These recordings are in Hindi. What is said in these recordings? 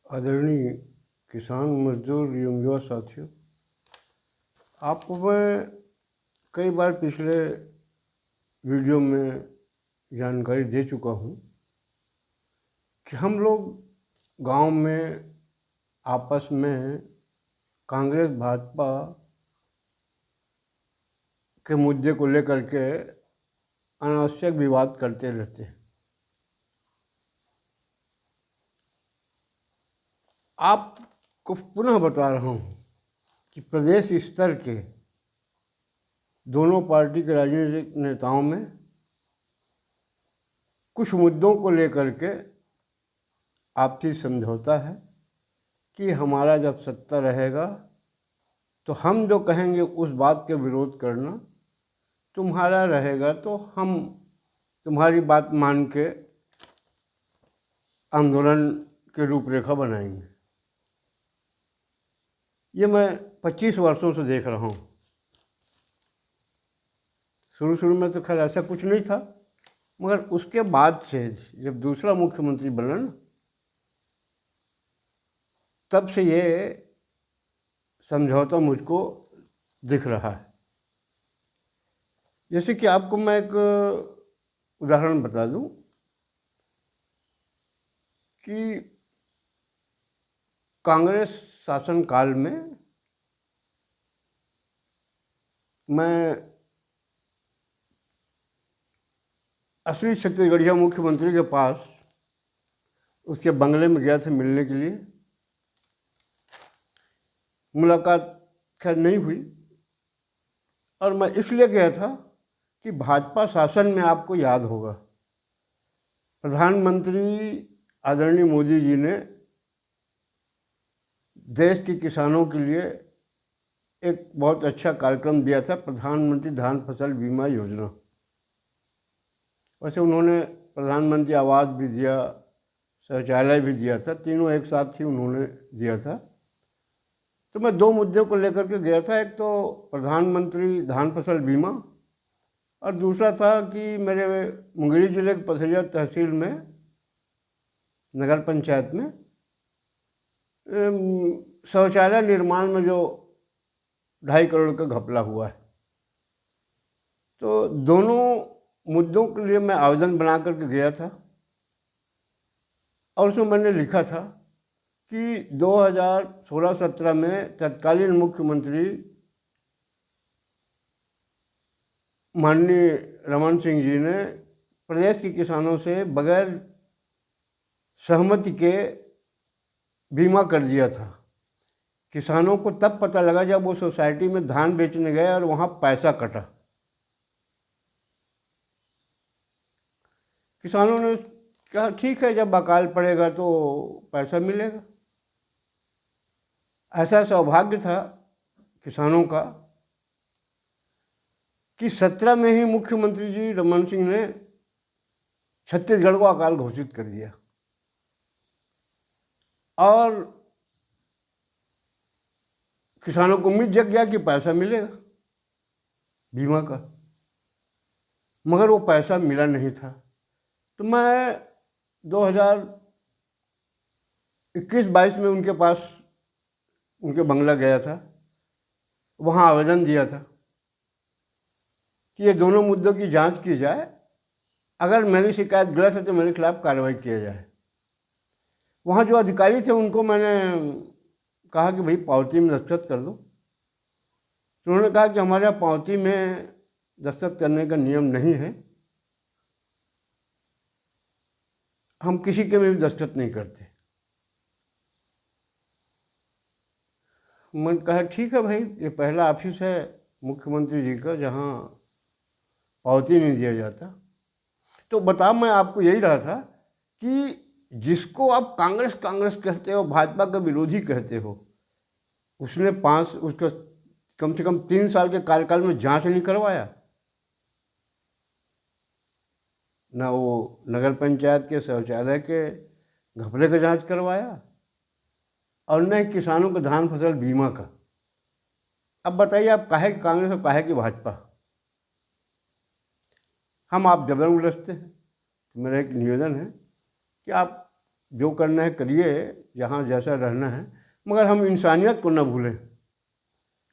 आदरणीय किसान मजदूर एवं युवा साथियों, आपको मैं कई बार पिछले वीडियो में जानकारी दे चुका हूँ कि हम लोग गांव में आपस में कांग्रेस भाजपा के मुद्दे को लेकर के अनावश्यक विवाद करते रहते हैं। आपको पुनः बता रहा हूँ कि प्रदेश स्तर के दोनों पार्टी के राजनीतिक नेताओं में कुछ मुद्दों को लेकर के आपसी समझौता है कि हमारा जब सत्ता रहेगा तो हम जो कहेंगे उस बात के विरोध करना, तुम्हारा रहेगा तो हम तुम्हारी बात मान के आंदोलन की रूपरेखा बनाएंगे। ये मैं 25 वर्षों से देख रहा हूँ। शुरू में तो खैर ऐसा कुछ नहीं था, मगर उसके बाद से जब दूसरा मुख्यमंत्री बना ना, तब से ये समझौता मुझको दिख रहा है। जैसे कि आपको मैं एक उदाहरण बता दूं कि कांग्रेस शासनकाल में मैं असली छत्तीसगढ़िया मुख्यमंत्री के पास उसके बंगले में गया था मिलने के लिए। मुलाकात खैर नहीं हुई, और मैं इसलिए गया था कि भाजपा शासन में आपको याद होगा प्रधानमंत्री आदरणीय मोदी जी ने देश के किसानों के लिए एक बहुत अच्छा कार्यक्रम दिया था, प्रधानमंत्री धान फसल बीमा योजना। वैसे उन्होंने प्रधानमंत्री आवास भी दिया, शौचालय भी दिया था, तीनों एक साथ ही उन्होंने दिया था। तो मैं दो मुद्दों को लेकर के गया था, एक तो प्रधानमंत्री धान फसल बीमा, और दूसरा था कि मेरे मुंगेली जिले के पथरिया तहसील में नगर पंचायत में शौचालय निर्माण में जो 2.5 करोड़ का घपला हुआ है। तो दोनों मुद्दों के लिए मैं आवेदन बना करके गया था, और उसमें मैंने लिखा था कि 2016-17 में तत्कालीन मुख्यमंत्री माननीय रमन सिंह जी ने प्रदेश के किसानों से बगैर सहमति के बीमा कर दिया था। किसानों को तब पता लगा जब वो सोसाइटी में धान बेचने गए और वहाँ पैसा कटा। किसानों ने कहा ठीक है, जब अकाल पड़ेगा तो पैसा मिलेगा। ऐसा सौभाग्य था किसानों का कि 17 में ही मुख्यमंत्री जी रमन सिंह ने छत्तीसगढ़ को अकाल घोषित कर दिया, और किसानों को उम्मीद जग गया कि पैसा मिलेगा बीमा का, मगर वो पैसा मिला नहीं था। तो मैं 2021-22 में उनके पास उनके बंगला गया था, वहाँ आवेदन दिया था कि ये दोनों मुद्दों की जांच की जाए, अगर मेरी शिकायत गलत है तो मेरे खिलाफ कार्रवाई किया जाए। वहाँ जो अधिकारी थे उनको मैंने कहा कि भाई पावती में दस्तखत कर दो। तो उन्होंने कहा कि हमारे यहाँ पावती में दस्तखत करने का नियम नहीं है, हम किसी के में भी दस्तखत नहीं करते। मैंने कहा ठीक है भाई, ये पहला ऑफिस है मुख्यमंत्री जी का जहाँ पावती नहीं दिया जाता। तो बता, मैं आपको यही रहा था कि जिसको आप कांग्रेस कहते हो, भाजपा का विरोधी कहते हो, उसने उसका कम से कम 3 साल के कार्यकाल में जांच नहीं करवाया। ना वो नगर पंचायत के शौचालय के घपले का जांच करवाया, और न ही किसानों के धान फसल बीमा का। अब बताइए, आप काहे की कांग्रेस और काहे की भाजपा? हम आप जबरन उलझते हैं। तो मेरा एक निवेदन है कि आप जो करना है करिए, जहाँ जैसा रहना है, मगर हम इंसानियत को न भूलें।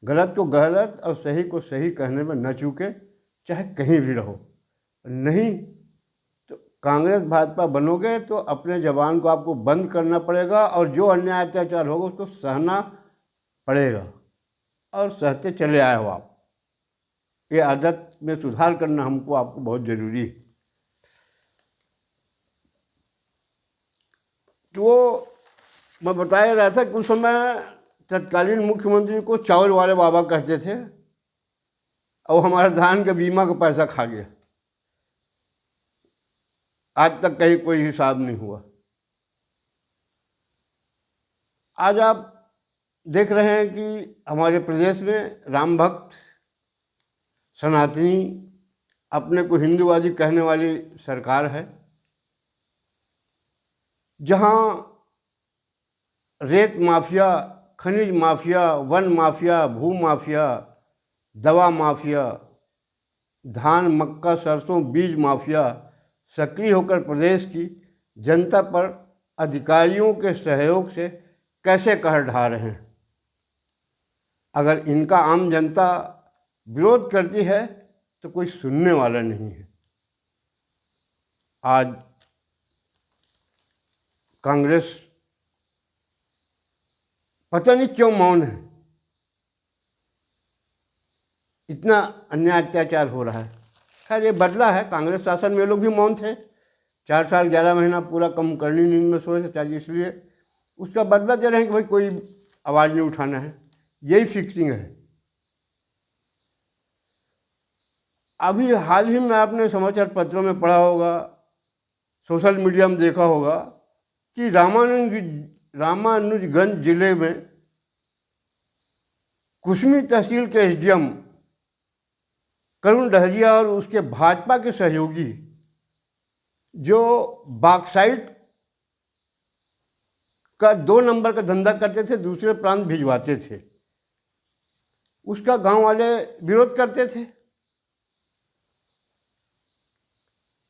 गलत को गलत और सही को सही कहने में न चूके, चाहे कहीं भी रहो। नहीं तो कांग्रेस भाजपा बनोगे तो अपने जबान को आपको बंद करना पड़ेगा, और जो अन्याय अत्याचार होगा उसको सहना पड़ेगा, और सहते चले आए हो आप। ये आदत में सुधार करना हमको आपको बहुत ज़रूरी है। तो मैं बता रहा था कि उस समय तत्कालीन मुख्यमंत्री को चावल वाले बाबा कहते थे, और हमारे धान के बीमा का पैसा खा गया। आज तक कहीं कोई हिसाब नहीं हुआ। आज आप देख रहे हैं कि हमारे प्रदेश में राम भक्त, सनातनी, अपने को हिंदूवादी कहने वाली सरकार है, जहां रेत माफिया, खनिज माफिया, वन माफिया, भू माफिया, दवा माफिया, धान मक्का सरसों बीज माफिया सक्रिय होकर प्रदेश की जनता पर अधिकारियों के सहयोग से कैसे कहर ढा रहे हैं। अगर इनका आम जनता विरोध करती है तो कोई सुनने वाला नहीं है। आज कांग्रेस पता नहीं क्यों मौन है। इतना अन्याय अत्याचार हो रहा है। खैर ये बदला है, कांग्रेस शासन में लोग भी मौन थे। 4 साल 11 महीना पूरा कम करनी नींद में सोए थे, शायद इसलिए उसका बदला दे रहे हैं कि भाई कोई आवाज़ नहीं उठाना है। यही फिक्सिंग है। अभी हाल ही में आपने समाचार पत्रों में पढ़ा होगा, सोशल मीडिया में देखा होगा कि रामानुजगंज जिले में कुसमी तहसील के एसडीएम करुण डहरिया और उसके भाजपा के सहयोगी जो बॉक्साइट का 2 नंबर का धंधा करते थे, दूसरे प्रांत भिजवाते थे, उसका गांव वाले विरोध करते थे।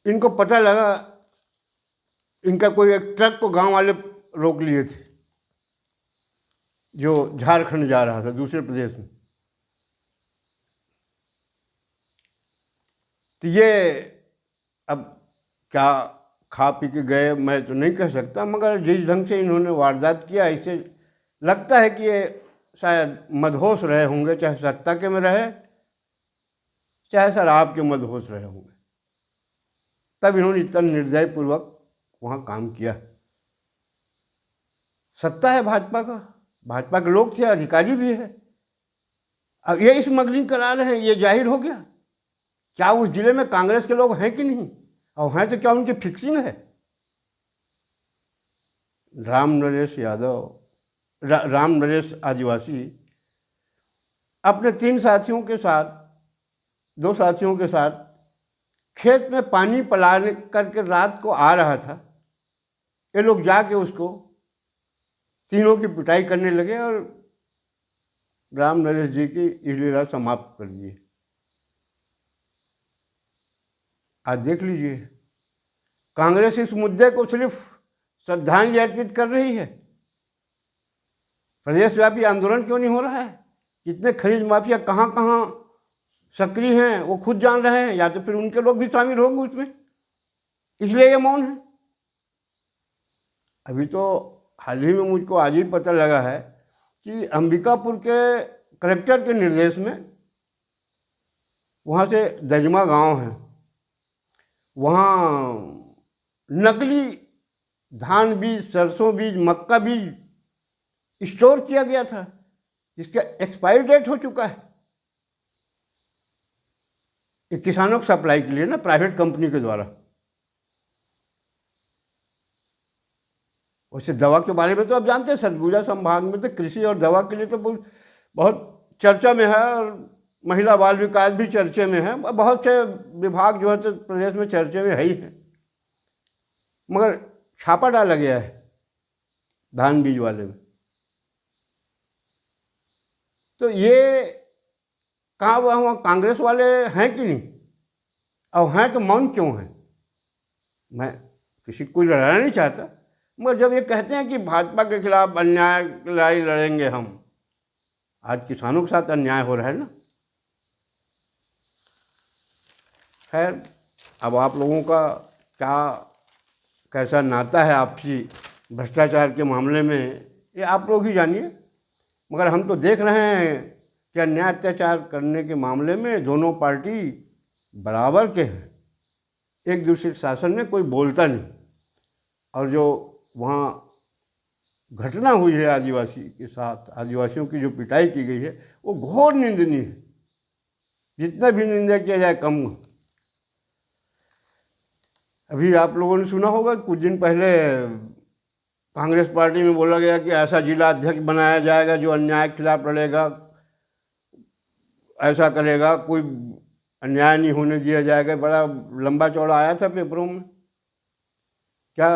इनको पता लगा, इनका कोई एक ट्रक को गांव वाले रोक लिए थे जो झारखंड जा रहा था, दूसरे प्रदेश में। तो ये अब क्या खा पी के गए मैं तो नहीं कह सकता, मगर जिस ढंग से इन्होंने वारदात किया, इससे लगता है कि ये शायद मदहोश रहे होंगे, चाहे सत्ता के में रहे, चाहे शराब के मदहोश रहे होंगे, तब इन्होंने इतना निर्दयपूर्वक वहाँ काम किया। सत्ता है भाजपा का, भाजपा के लोग थे, अधिकारी भी है। अब ये स्मगलिंग करा रहे हैं, ये जाहिर हो गया। क्या उस जिले में कांग्रेस के लोग हैं कि नहीं? और हैं तो क्या उनकी फिक्सिंग है? राम नरेश यादव, राम नरेश आदिवासी अपने 3 साथियों के साथ, 2 साथियों के साथ खेत में पानी पिलाने करके रात को आ रहा था। ये लोग जाके उसको तीनों की पिटाई करने लगे और राम नरेश जी की लीला समाप्त कर दिए। आज देख लीजिए, कांग्रेस इस मुद्दे को सिर्फ श्रद्धांजलि अर्पित कर रही है। प्रदेशव्यापी आंदोलन क्यों नहीं हो रहा है? कितने खनिज माफिया कहाँ कहाँ सक्रिय हैं वो खुद जान रहे हैं, या तो फिर उनके लोग भी शामिल होंगे उसमें, इसलिए ये मौन है। अभी तो हाल ही में मुझको आज ही पता लगा है कि अंबिकापुर के कलेक्टर के निर्देश में, वहाँ से दरिमा गांव है, वहाँ नकली धान बीज, सरसों बीज, मक्का बीज स्टोर किया गया था, जिसका एक्सपायरी डेट हो चुका है। ये किसानों को सप्लाई के लिए ना, प्राइवेट कंपनी के द्वारा। वैसे दवा के बारे में तो आप जानते हैं, सरगुजा संभाग में तो कृषि और दवा के लिए तो बहुत चर्चा में है, और महिला बाल विकास भी चर्चे में है। बहुत से विभाग जो है तो प्रदेश में चर्चे में है ही है, मगर छापा डाला गया है धान बीज वाले में। तो ये कहाँ वहाँ कांग्रेस वाले हैं कि नहीं? और हैं तो मौन क्यों हैं? मैं किसी को लड़ाना नहीं चाहता, मगर जब ये कहते हैं कि भाजपा के खिलाफ अन्याय की लड़ाई लड़ेंगे हम, आज किसानों के साथ अन्याय हो रहा है ना। खैर, अब आप लोगों का क्या कैसा नाता है आपसी भ्रष्टाचार के मामले में, ये आप लोग ही जानिए। मगर हम तो देख रहे हैं कि अन्याय अत्याचार करने के मामले में दोनों पार्टी बराबर के हैं, एक दूसरे के शासन में कोई बोलता नहीं। और जो वहाँ घटना हुई है आदिवासी के साथ, आदिवासियों की जो पिटाई की गई है, वो घोर निंदनीय है। जितना भी निंदा किया जाए कम। अभी आप लोगों ने सुना होगा कुछ दिन पहले कांग्रेस पार्टी में बोला गया कि ऐसा जिला अध्यक्ष बनाया जाएगा जो अन्याय के खिलाफ लड़ेगा, ऐसा करेगा, कोई अन्याय नहीं होने दिया जाएगा। बड़ा लंबा चौड़ा आया था पेपरों में। क्या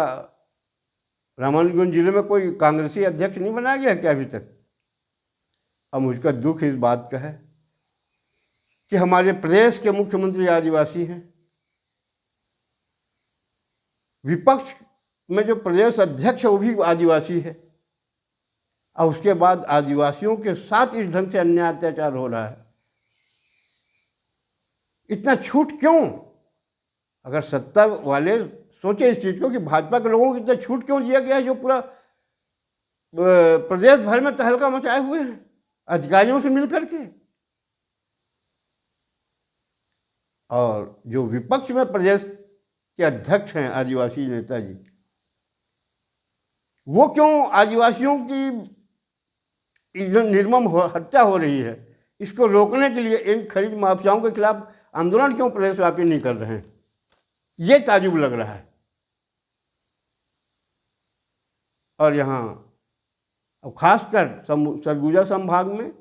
रामानुजगंज जिले में कोई कांग्रेसी अध्यक्ष नहीं बनाया गया क्या अभी तक? अब मुझका दुख इस बात का है कि हमारे प्रदेश के मुख्यमंत्री आदिवासी हैं, विपक्ष में जो प्रदेश अध्यक्ष है वो भी आदिवासी है, और उसके बाद आदिवासियों के साथ इस ढंग से अन्याय अत्याचार हो रहा है। इतना छूट क्यों? अगर सत्ता वाले सोचे इस चीज को कि भाजपा के लोगों को इतना छूट क्यों दिया गया है, जो पूरा प्रदेश भर में तहलका मचाए हुए हैं अधिकारियों से मिलकर के। और जो विपक्ष में प्रदेश के अध्यक्ष हैं आदिवासी नेताजी, वो क्यों आदिवासियों की निर्मम हत्या हो रही है, इसको रोकने के लिए इन खनिज माफियाओं के खिलाफ आंदोलन क्यों प्रदेशव्यापी नहीं कर रहे हैं, ये ताजुब लग रहा है। और यहाँ अब खासकर सरगुजा संभाग में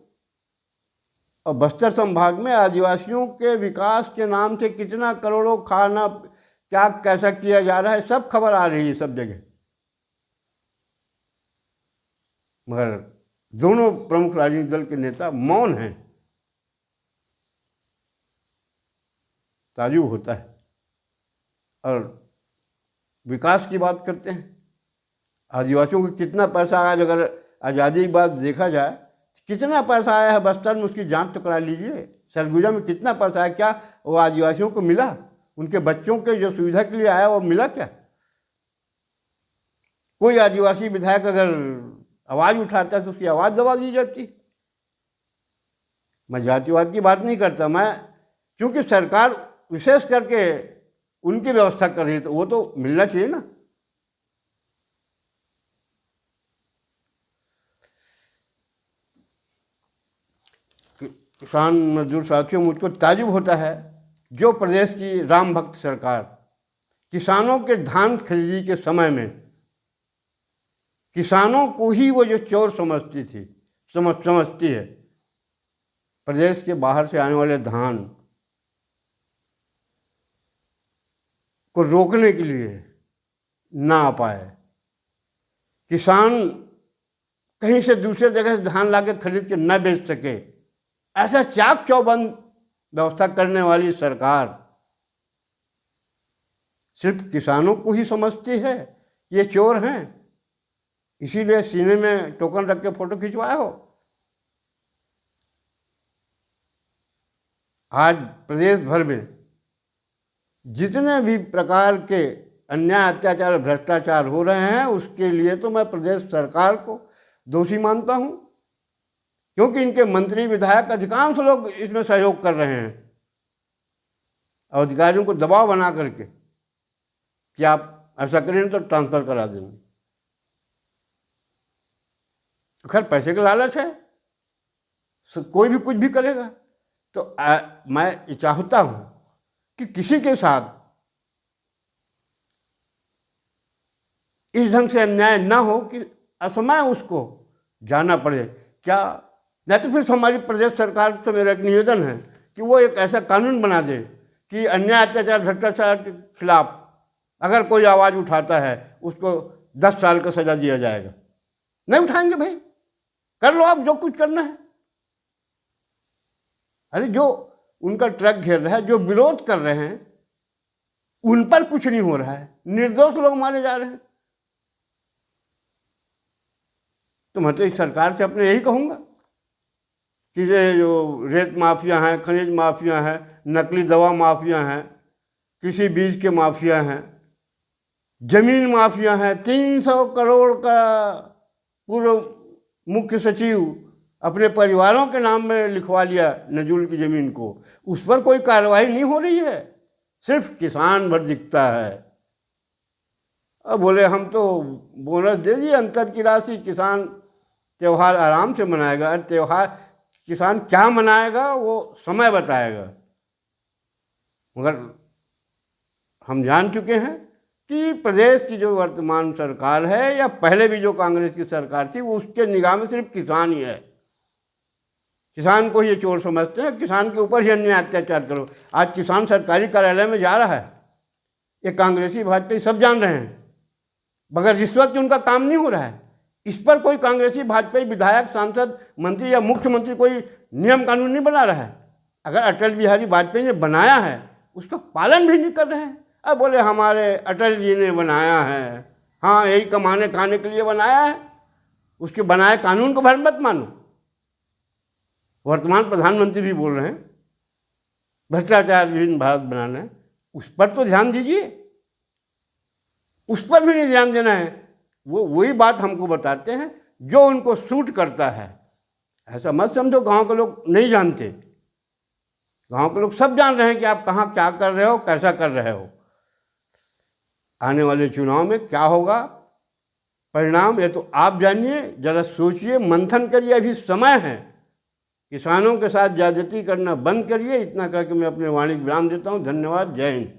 और बस्तर संभाग में आदिवासियों के विकास के नाम से कितना करोड़ों खाना क्या कैसा किया जा रहा है, सब खबर आ रही है सब जगह। मगर दोनों प्रमुख राजनीतिक दल के नेता मौन हैं। ताजुब होता है। और विकास की बात करते हैं, आदिवासियों को कितना पैसा आया, अगर आज़ादी की बात देखा जाए कितना पैसा आया है बस्तर में, उसकी जांच तो करा लीजिए। सरगुजा में कितना पैसा आया, क्या वो आदिवासियों को मिला? उनके बच्चों के जो सुविधा के लिए आया वो मिला क्या? कोई आदिवासी विधायक अगर आवाज़ उठाता है तो उसकी आवाज़ दबा दी जाती। मैं जातिवाद की बात नहीं करता, मैं क्योंकि सरकार विशेष करके उनकी व्यवस्था कर रही है तो वो तो मिलना चाहिए ना। किसान मजदूर साथियों, मुझको ताजुब होता है जो प्रदेश की राम भक्त सरकार किसानों के धान खरीदी के समय में किसानों को ही वो जो चोर समझती थी, समझती है। प्रदेश के बाहर से आने वाले धान को रोकने के लिए ना आ पाए, किसान कहीं से दूसरे जगह से धान ला के खरीद के न बेच सके, ऐसा चाक चौबंद व्यवस्था करने वाली सरकार सिर्फ किसानों को ही समझती है ये चोर हैं, इसीलिए सीने में टोकन रख के फोटो खिंचवाया हो। आज प्रदेश भर में जितने भी प्रकार के अन्याय अत्याचार और भ्रष्टाचार हो रहे हैं उसके लिए तो मैं प्रदेश सरकार को दोषी मानता हूं, क्योंकि इनके मंत्री विधायक अधिकांश लोग इसमें सहयोग कर रहे हैं और अधिकारियों को दबाव बना करके कि आप ऐसा करें तो ट्रांसफर करा देंगे। खैर पैसे का लालच है, कोई भी कुछ भी करेगा। तो मैं चाहता हूं कि किसी के साथ इस ढंग से अन्याय ना हो कि असमय उसको जाना पड़े। क्या नहीं तो फिर हमारी प्रदेश सरकार से मेरा एक निवेदन है कि वो एक ऐसा कानून बना दे कि अन्याय अत्याचार भ्रष्टाचार के खिलाफ अगर कोई आवाज़ उठाता है उसको 10 साल का सजा दिया जाएगा। नहीं उठाएंगे भाई, कर लो आप जो कुछ करना है। अरे जो उनका ट्रक घेर रहा है, जो विरोध कर रहे हैं, उन पर कुछ नहीं हो रहा है, निर्दोष लोग मारे जा रहे हैं। तो मैं तो इस सरकार से अपने यही कहूँगा कि ये जो रेत माफिया हैं, खनिज माफिया हैं, नकली दवा माफिया हैं, कृषि बीज के माफिया हैं, जमीन माफिया हैं, 300 करोड़ का पूर्व मुख्य सचिव अपने परिवारों के नाम में लिखवा लिया नजूल की ज़मीन को, उस पर कोई कार्रवाई नहीं हो रही है, सिर्फ किसान भर दिखता है। अब बोले हम तो बोनस दे दिए अंतर की राशि, किसान त्यौहार आराम से मनाएगा। त्यौहार किसान क्या मनाएगा वो समय बताएगा, मगर हम जान चुके हैं कि प्रदेश की जो वर्तमान सरकार है या पहले भी जो कांग्रेस की सरकार थी, वो उसके निगाह में सिर्फ किसान ही है। किसान को ये चोर समझते हैं, किसान के ऊपर ही अन्याय अत्याचार करो। आज किसान सरकारी कार्यालय में जा रहा है, ये कांग्रेसी भाजपा सब जान रहे हैं, बगैर रिश्वत के उनका काम नहीं हो रहा है। इस पर कोई कांग्रेसी भाजपा विधायक, सांसद, मंत्री या मुख्यमंत्री कोई नियम कानून नहीं बना रहा है। अगर अटल बिहारी वाजपेयी ने बनाया है उसका पालन भी नहीं कर रहे हैं। अब बोले हमारे अटल जी ने बनाया है, हाँ यही कमाने खाने के लिए बनाया है, उसके बनाए कानून को भर मत मानो। वर्तमान प्रधानमंत्री भी बोल रहे हैं भ्रष्टाचार विहीन भारत बनाना है, उस पर तो ध्यान दीजिए, उस पर भी नहीं ध्यान देना है। वो वही बात हमको बताते हैं जो उनको सूट करता है। ऐसा मत समझो गांव के लोग नहीं जानते, गांव के लोग सब जान रहे हैं कि आप कहाँ क्या कर रहे हो, कैसा कर रहे हो। आने वाले चुनाव में क्या होगा परिणाम, ये तो आप जानिए, जरा सोचिए, मंथन करिए, अभी समय है। किसानों के साथ ज्यादती करना बंद करिए। इतना करके मैं अपने वाणी विराम देता हूँ। धन्यवाद। जय हिंद।